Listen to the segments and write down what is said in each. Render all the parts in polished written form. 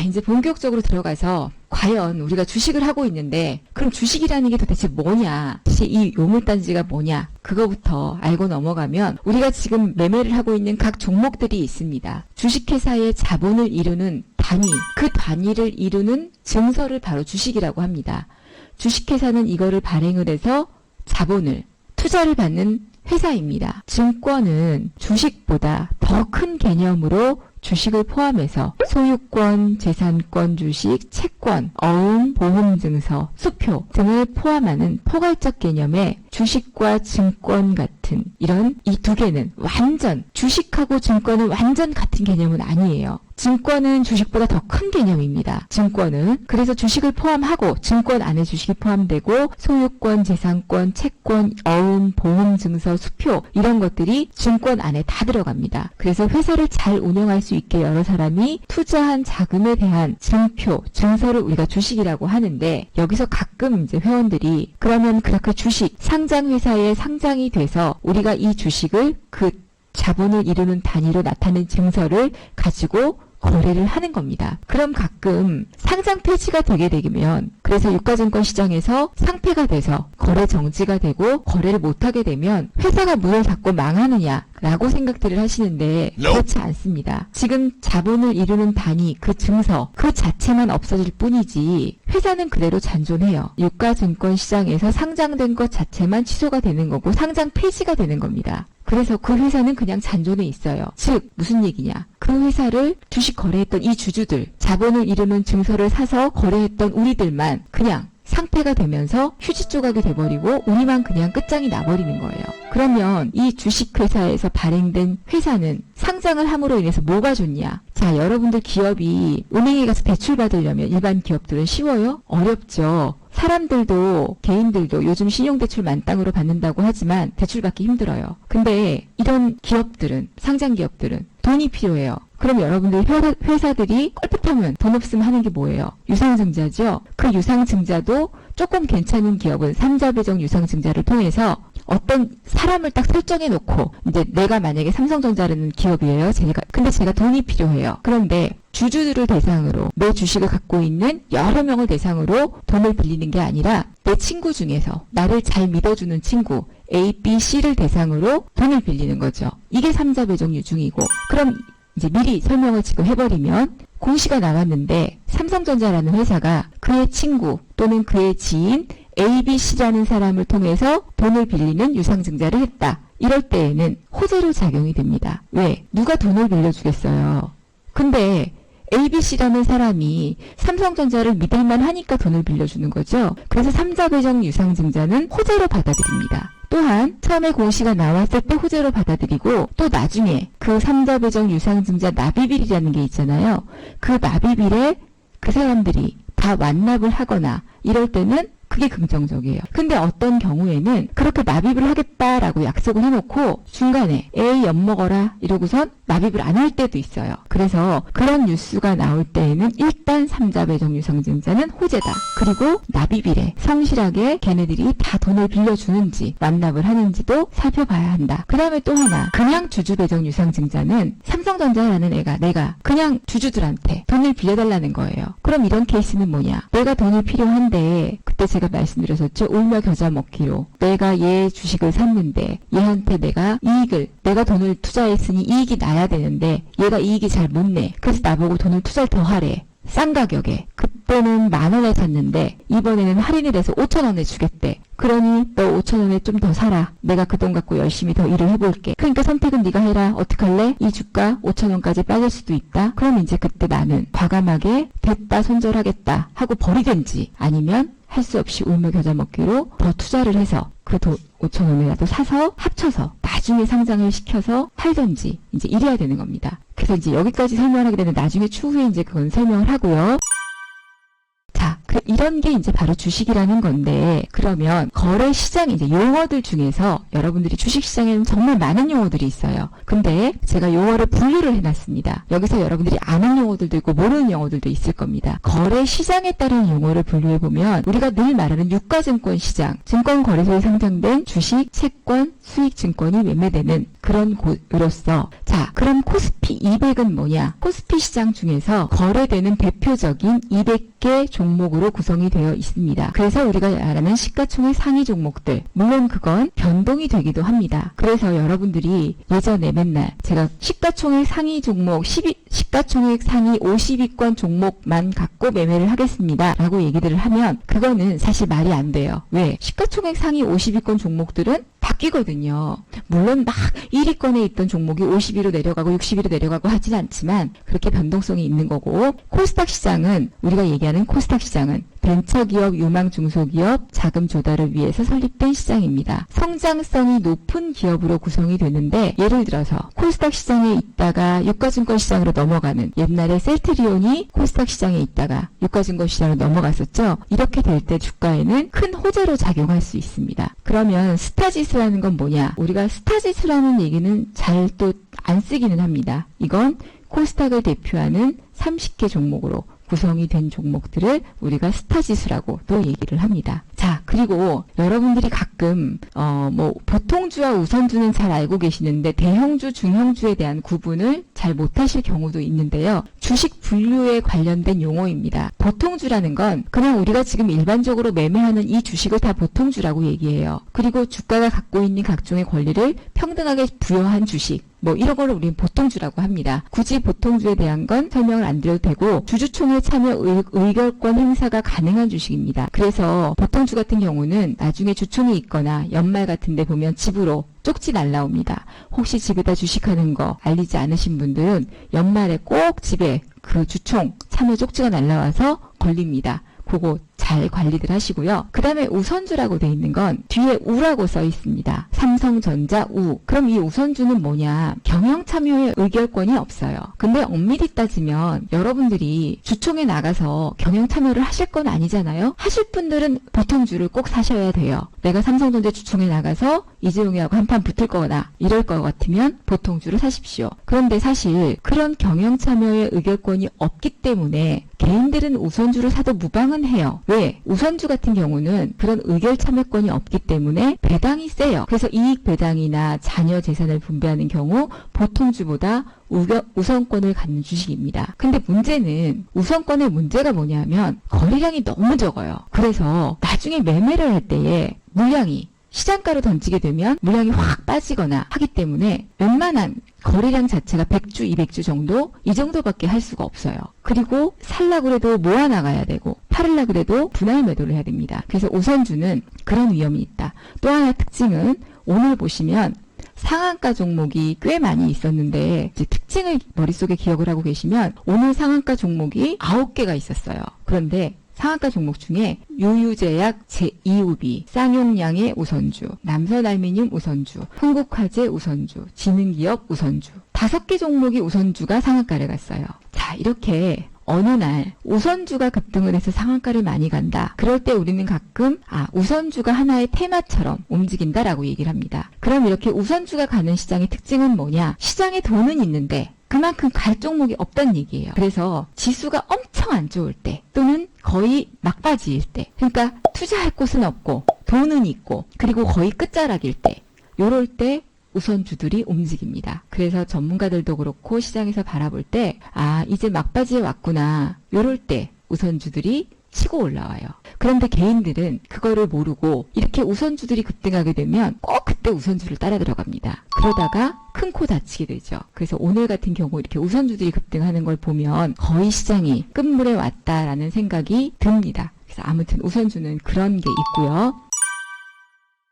이제 본격적으로 들어가서 과연 우리가 주식을 하고 있는데 그럼 주식이라는 게 도대체 뭐냐, 사실 이 요물단지가 뭐냐, 그거부터 알고 넘어가면 우리가 지금 매매를 하고 있는 각 종목들이 있습니다. 주식회사의 자본을 이루는 단위, 그 단위를 이루는 증서를 바로 주식이라고 합니다. 주식회사는 이거를 발행을 해서 자본을, 투자를 받는 회사입니다. 증권은 주식보다 더 큰 개념으로 주식을 포함해서 소유권, 재산권, 주식, 채권, 어음, 보험증서, 수표 등을 포함하는 포괄적 개념의 주식과 증권 같은 이런 이 두 개는 완전, 주식하고 증권은 완전 같은 개념은 아니에요. 증권은 주식보다 더 큰 개념입니다. 증권은 그래서 주식을 포함하고 증권 안에 주식이 포함되고 소유권, 재산권, 채권, 어음, 보험증서, 수표 이런 것들이 증권 안에 다 들어갑니다. 그래서 회사를 잘 운영할 수 있게 여러 사람이 투자한 자금에 대한 증표, 증서를 우리가 주식이라고 하는데 여기서 가끔 이제 회원들이 그러면 그렇게 주식, 상장회사에 상장이 돼서 우리가 이 주식을 그 자본을 이루는 단위로 나타낸 증서를 가지고 거래를 하는 겁니다. 그럼 가끔 상장 폐지가 되게 되면 그래서 유가증권 시장에서 상폐가 돼서 거래 정지가 되고 거래를 못하게 되면 회사가 문을 닫고 망하느냐라고 생각들을 하시는데 그렇지 않습니다. 지금 자본을 이루는 단위, 그 증서 그 자체만 없어질 뿐이지 회사는 그대로 잔존해요. 유가증권 시장에서 상장된 것 자체만 취소가 되는 거고 상장 폐지가 되는 겁니다. 그래서 그 회사는 그냥 잔존해 있어요. 즉 무슨 얘기냐, 그 회사를 주식 거래했던 이 주주들, 자본을 이루는 증서를 사서 거래했던 우리들만 그냥 상폐가 되면서 휴지 조각이 돼버리고 우리만 그냥 끝장이 나버리는 거예요. 그러면 이 주식회사에서 발행된 회사는 상장을 함으로 인해서 뭐가 좋냐? 자, 여러분들 기업이 은행에 가서 대출 받으려면 일반 기업들은 쉬워요? 어렵죠. 사람들도 개인들도 요즘 신용대출 만땅으로 받는다고 하지만 대출받기 힘들어요. 근데 이런 기업들은, 상장기업들은 돈이 필요해요. 그럼 여러분들 회사들이 껄핏하면 돈 없으면 하는 게 뭐예요? 유상증자죠. 그 유상증자도 조금 괜찮은 기업은 삼자배정 유상증자를 통해서 어떤 사람을 딱 설정해 놓고 이제 내가 만약에 삼성전자라는 기업이에요. 근데 제가 돈이 필요해요. 그런데 주주들을 대상으로 내 주식을 갖고 있는 여러 명을 대상으로 돈을 빌리는 게 아니라 내 친구 중에서 나를 잘 믿어주는 친구 A, B, C를 대상으로 돈을 빌리는 거죠. 이게 삼자배정 유중이고 그럼 이제 미리 설명을 지금 해버리면 공시가 나왔는데 삼성전자라는 회사가 그의 친구 또는 그의 지인 A, B, C라는 사람을 통해서 돈을 빌리는 유상증자를 했다. 이럴 때에는 호재로 작용이 됩니다. 왜? 누가 돈을 빌려주겠어요. 근데 A, B, C라는 사람이 삼성전자를 믿을만 하니까 돈을 빌려주는 거죠. 그래서 삼자배정 유상증자는 호재로 받아들입니다. 또한 처음에 공시가 나왔을 때 호재로 받아들이고 또 나중에 그 삼자배정 유상증자 납입일이라는 게 있잖아요. 그 납입일에 그 사람들이 다 완납을 하거나 이럴 때는 그게 긍정적이에요. 근데 어떤 경우에는 그렇게 납입을 하겠다라고 약속을 해놓고 중간에 에이 엿먹어라 이러고선 납입을 안 할 때도 있어요. 그래서 그런 뉴스가 나올 때에는 일단 삼자배정 유상증자는 호재다. 그리고 납입일에 성실하게 걔네들이 다 돈을 빌려주는지 완납을 하는지도 살펴봐야 한다. 그 다음에 또 하나, 그냥 주주배정 유상증자는 삼성전자라는 애가 내가 그냥 주주들한테 돈을 빌려달라는 거예요. 그럼 이런 케이스는 뭐냐, 내가 돈이 필요한데 그때 제가 말씀드렸었죠. 울며 겨자 먹기로 내가 얘 주식을 샀는데 얘한테 내가 돈을 투자했으니 이익이 나야 되는데 얘가 이익이 잘 못 내. 그래서 나보고 돈을 투자를 더 하래. 싼 가격에. 그때는 10,000원에 샀는데 이번에는 할인을 해서 5,000원에 주겠대. 그러니 너 5,000원에 좀 더 사라. 내가 그 돈 갖고 열심히 더 일을 해볼게. 그러니까 선택은 네가 해라. 어떡할래? 이 주가 5,000원까지 빠질 수도 있다. 그럼 이제 그때 나는 과감하게 됐다 손절하겠다 하고 버리든지 아니면 할 수 없이 울며 겨자 먹기로 더 투자를 해서 그 돈 5,000원이라도 사서 합쳐서 나중에 상장을 시켜서 팔든지 이제 이래야 되는 겁니다. 그래서 이제 여기까지 설명을 하게 되면 나중에 추후에 이제 그건 설명을 하고요. 자, 이런 게 이제 바로 주식이라는 건데, 그러면 거래 시장 이제 용어들 중에서 여러분들이 주식 시장에는 정말 많은 용어들이 있어요. 근데 제가 용어를 분류를 해놨습니다. 여기서 여러분들이 아는 용어들도 있고 모르는 용어들도 있을 겁니다. 거래 시장에 따른 용어를 분류해보면 우리가 늘 말하는 유가증권 시장, 증권거래소에 상장된 주식, 채권, 수익증권이 매매되는 그런 곳으로서, 자, 그럼 코스피 200은 뭐냐? 코스피 시장 중에서 거래되는 대표적인 200개 종목으로 구성이 되어 있습니다. 그래서 우리가 말하는 시가총액 상위 종목들, 물론 그건 변동이 되기도 합니다. 그래서 여러분들이 예전에 맨날 제가 시가총액 상위 종목 시가총액 상위 50위권 종목만 갖고 매매를 하겠습니다 라고 얘기들을 하면 그거는 사실 말이 안 돼요. 왜? 시가총액 상위 50위권 종목들은 바뀌거든요. 물론 막 1위권에 있던 종목이 50위로 내려가고 60위로 내려가고 하진 않지만 그렇게 변동성이 있는 거고, 코스닥 시장은, 우리가 얘기하는 코스닥 시장은 벤처기업, 유망중소기업 자금 조달을 위해서 설립된 시장입니다. 성장성이 높은 기업으로 구성이 되는데, 예를 들어서 코스닥 시장에 있다가 유가증권 시장으로 넘어가는, 옛날에 셀트리온이 코스닥 시장에 있다가 유가증권 시장으로 넘어갔었죠. 이렇게 될 때 주가에는 큰 호재로 작용할 수 있습니다. 그러면 스타지수라는 건 뭐냐? 우리가 스타지수라는 얘기는 잘 또 안 쓰기는 합니다. 이건 코스닥을 대표하는 30개 종목으로 구성이 된 종목들을 우리가 스타지수라고 또 얘기를 합니다. 자, 그리고 여러분들이 가끔 보통주와 우선주는 잘 알고 계시는데 대형주, 중형주에 대한 구분을 잘 못하실 경우도 있는데요. 주식 분류에 관련된 용어입니다. 보통주라는 건 그냥 우리가 지금 일반적으로 매매하는 이 주식을 다 보통주라고 얘기해요. 그리고 주가가 갖고 있는 각종의 권리를 평등하게 부여한 주식, 이런 걸 우리는 보통주라고 합니다. 굳이 보통주에 대한 건 설명을 안 드려도 되고, 주주총회 참여 의결권 행사가 가능한 주식입니다. 그래서 보통주 같은 경우는 나중에 주총이 있거나 연말 같은 데 보면 집으로 쪽지 날라옵니다. 혹시 집에다 주식하는 거 알리지 않으신 분들은 연말에 꼭 집에 그 주총 참여 쪽지가 날라와서 걸립니다. 그거 잘 관리들 하시고요. 그 다음에 우선주라고 돼 있는 건 뒤에 우라고 써 있습니다. 삼성전자 우. 그럼 이 우선주는 뭐냐? 경영 참여의 의결권이 없어요. 근데 엄밀히 따지면 여러분들이 주총에 나가서 경영 참여를 하실 건 아니잖아요. 하실 분들은 보통주를 꼭 사셔야 돼요. 내가 삼성전자 주총에 나가서 이재용이하고 한판 붙을 거나 이럴 것 같으면 보통주를 사십시오. 그런데 사실 그런 경영 참여의 의결권이 없기 때문에 개인들은 우선주를 사도 무방은 해요. 왜? 우선주 같은 경우는 그런 의결 참여권이 없기 때문에 배당이 세요. 그래서 이익 배당이나 자녀 재산을 분배하는 경우 보통주보다 우선권을 갖는 주식입니다. 근데 문제는, 우선권의 문제가 뭐냐면 거래량이 너무 적어요. 그래서 나중에 매매를 할 때에 물량이 시장가로 던지게 되면 물량이 확 빠지거나 하기 때문에 웬만한 거래량 자체가 100주, 200주 정도, 이 정도밖에 할 수가 없어요. 그리고 살라고 해도 모아나가야 되고 팔으려고 해도 분할 매도를 해야 됩니다. 그래서 우선주는 그런 위험이 있다. 또 하나 특징은 오늘 보시면 상한가 종목이 꽤 많이 있었는데, 이제 특징을 머릿속에 기억을 하고 계시면 오늘 상한가 종목이 9개가 있었어요. 그런데 상한가 종목 중에 유유제약, 제2우비, 쌍용량의 우선주, 남선알미늄 우선주, 흥국화재 우선주, 지능기업 우선주, 5개 종목이 우선주가 상한가를 갔어요. 자, 이렇게 어느 날 우선주가 급등을 해서 상한가를 많이 간다. 그럴 때 우리는 가끔 우선주가 하나의 테마처럼 움직인다라고 얘기를 합니다. 그럼 이렇게 우선주가 가는 시장의 특징은 뭐냐? 시장에 돈은 있는데 그만큼 갈 종목이 없다는 얘기예요. 그래서 지수가 엄청 안 좋을 때 또는 거의 막바지일 때, 그러니까 투자할 곳은 없고 돈은 있고 그리고 거의 끝자락일 때, 요럴 때 우선주들이 움직입니다. 그래서 전문가들도 그렇고 시장에서 바라볼 때 이제 막바지에 왔구나, 요럴 때 우선주들이 치고 올라와요. 그런데 개인들은 그거를 모르고 이렇게 우선주들이 급등하게 되면 꼭 그때 우선주를 따라 들어갑니다. 그러다가 큰 코 다치게 되죠. 그래서 오늘 같은 경우 이렇게 우선주들이 급등하는 걸 보면 거의 시장이 끝물에 왔다라는 생각이 듭니다. 그래서 아무튼 우선주는 그런 게 있고요.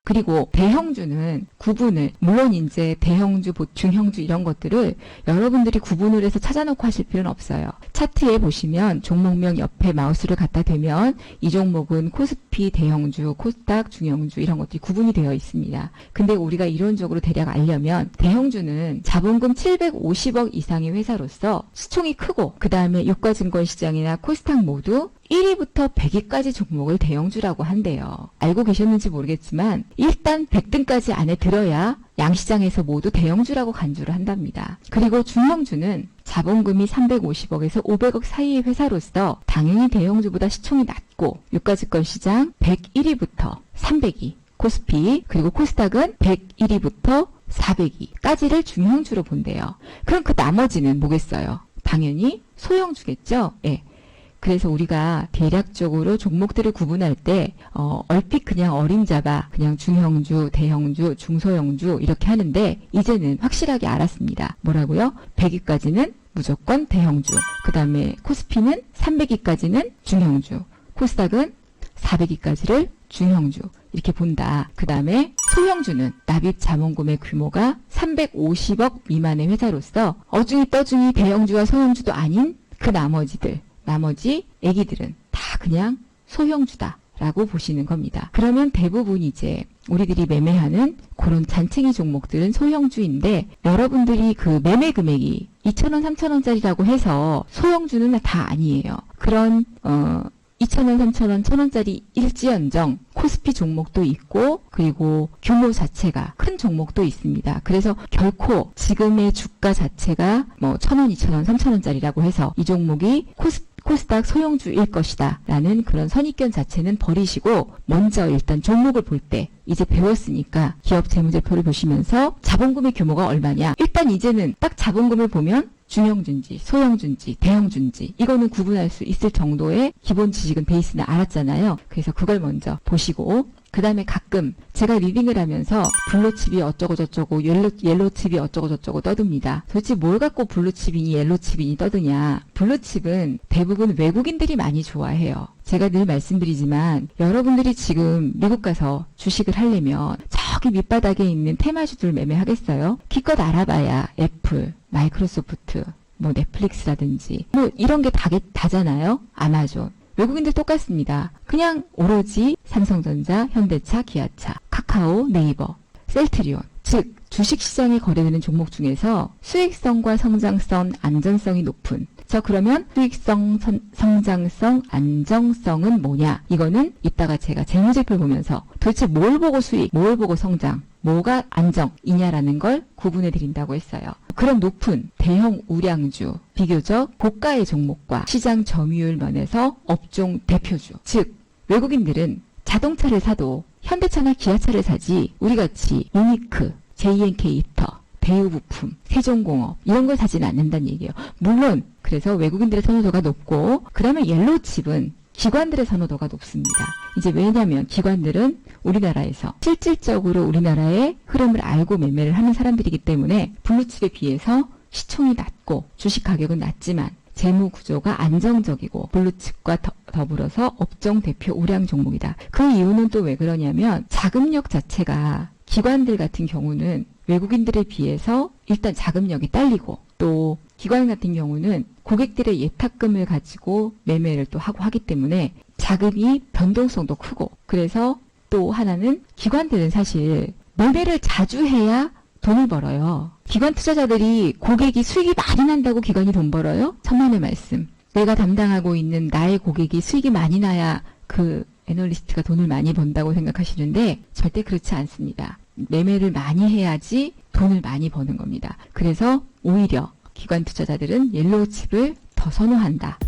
그리고 대형주는 구분을, 물론 이제 대형주, 중형주 이런 것들을 여러분들이 구분을 해서 찾아놓고 하실 필요는 없어요. 차트에 보시면 종목명 옆에 마우스를 갖다 대면 이 종목은 코스피, 대형주, 코스닥, 중형주 이런 것들이 구분이 되어 있습니다. 근데 우리가 이론적으로 대략 알려면 대형주는 자본금 750억 이상의 회사로서 수총이 크고 그 다음에 유가증권 시장이나 코스닥 모두 1위부터 100위까지 종목을 대형주라고 한대요. 알고 계셨는지 모르겠지만 일단 100등까지 안에 들어야 양시장에서 모두 대형주라고 간주를 한답니다. 그리고 중형주는 자본금이 350억에서 500억 사이의 회사로서 당연히 대형주보다 시총이 낮고 유가증권 시장 101위부터 300위, 코스피 그리고 코스닥은 101위부터 400위까지를 중형주로 본대요. 그럼 그 나머지는 뭐겠어요? 당연히 소형주겠죠? 예. 그래서 우리가 대략적으로 종목들을 구분할 때 얼핏 그냥 어림잡아 그냥 중형주, 대형주, 중소형주 이렇게 하는데 이제는 확실하게 알았습니다. 뭐라고요? 100위까지는 무조건 대형주, 그 다음에 코스피는 300위까지는 중형주, 코스닥은 400위까지를 중형주 이렇게 본다. 그 다음에 소형주는 납입 자본금의 규모가 350억 미만의 회사로서 어중이 떠중이 대형주와 소형주도 아닌 그 나머지 애기들은 다 그냥 소형주다라고 보시는 겁니다. 그러면 대부분 이제 우리들이 매매하는 그런 잔챙이 종목들은 소형주인데 여러분들이 그 매매 금액이 2,000원, 3,000원짜리라고 해서 소형주는 다 아니에요. 그런 2,000원, 3,000원, 1,000원짜리 일지연정 코스피 종목도 있고 그리고 규모 자체가 큰 종목도 있습니다. 그래서 결코 지금의 주가 자체가 뭐 1,000원, 2,000원, 3,000원짜리라고 해서 이 종목이 코스닥 소형주일 것이다 라는 그런 선입견 자체는 버리시고 먼저 일단 종목을 볼 때 이제 배웠으니까 기업 재무제표를 보시면서 자본금의 규모가 얼마냐 일단 이제는 딱 자본금을 보면 중형주인지 소형주인지 대형주인지 이거는 구분할 수 있을 정도의 기본 지식은 베이스는 알았잖아요. 그래서 그걸 먼저 보시고 그 다음에 가끔 제가 리딩을 하면서 블루칩이 어쩌고저쩌고 옐로칩이 어쩌고저쩌고 떠듭니다. 도대체 뭘 갖고 블루칩이니 옐로칩이니 떠드냐. 블루칩은 대부분 외국인들이 많이 좋아해요. 제가 늘 말씀드리지만 여러분들이 지금 미국 가서 주식을 하려면 저기 밑바닥에 있는 테마주들 매매하겠어요? 기껏 알아봐야 애플, 마이크로소프트, 뭐 넷플릭스라든지 뭐 이런 게 다잖아요. 아마존. 외국인들 똑같습니다. 그냥 오로지 삼성전자, 현대차, 기아차, 카카오, 네이버, 셀트리온. 즉 주식시장에 거래되는 종목 중에서 수익성과 성장성, 안전성이 높은 그러면 수익성, 성장성, 안정성은 뭐냐? 이거는 이따가 제가 재무제표 보면서 도대체 뭘 보고 수익, 뭘 보고 성장, 뭐가 안정이냐라는 걸 구분해 드린다고 했어요. 그런 높은 대형 우량주, 비교적 고가의 종목과 시장 점유율 면에서 업종 대표주. 즉 외국인들은 자동차를 사도 현대차나 기아차를 사지 우리같이 유니크, JNK 이터, 대우부품, 세종공업 이런 걸 사지는 않는다는 얘기예요. 물론 그래서 외국인들의 선호도가 높고 그 다음에 옐로우칩은 기관들의 선호도가 높습니다. 이제 왜냐하면 기관들은 우리나라에서 실질적으로 우리나라의 흐름을 알고 매매를 하는 사람들이기 때문에 블루칩에 비해서 시총이 낮고 주식 가격은 낮지만 재무 구조가 안정적이고 블루칩과 더불어서 업종 대표 우량 종목이다. 그 이유는 또 왜 그러냐면 자금력 자체가 기관들 같은 경우는 외국인들에 비해서 일단 자금력이 딸리고 또 기관 같은 경우는 고객들의 예탁금을 가지고 매매를 또 하기 때문에 자금이 변동성도 크고 그래서 또 하나는 기관들은 사실 매매를 자주 해야 돈을 벌어요. 기관 투자자들이 고객이 수익이 많이 난다고 기관이 돈 벌어요? 천만의 말씀. 내가 담당하고 있는 나의 고객이 수익이 많이 나야 그 애널리스트가 돈을 많이 번다고 생각하시는데 절대 그렇지 않습니다. 매매를 많이 해야지 돈을 많이 버는 겁니다. 그래서 오히려 기관 투자자들은 옐로우칩을 더 선호한다.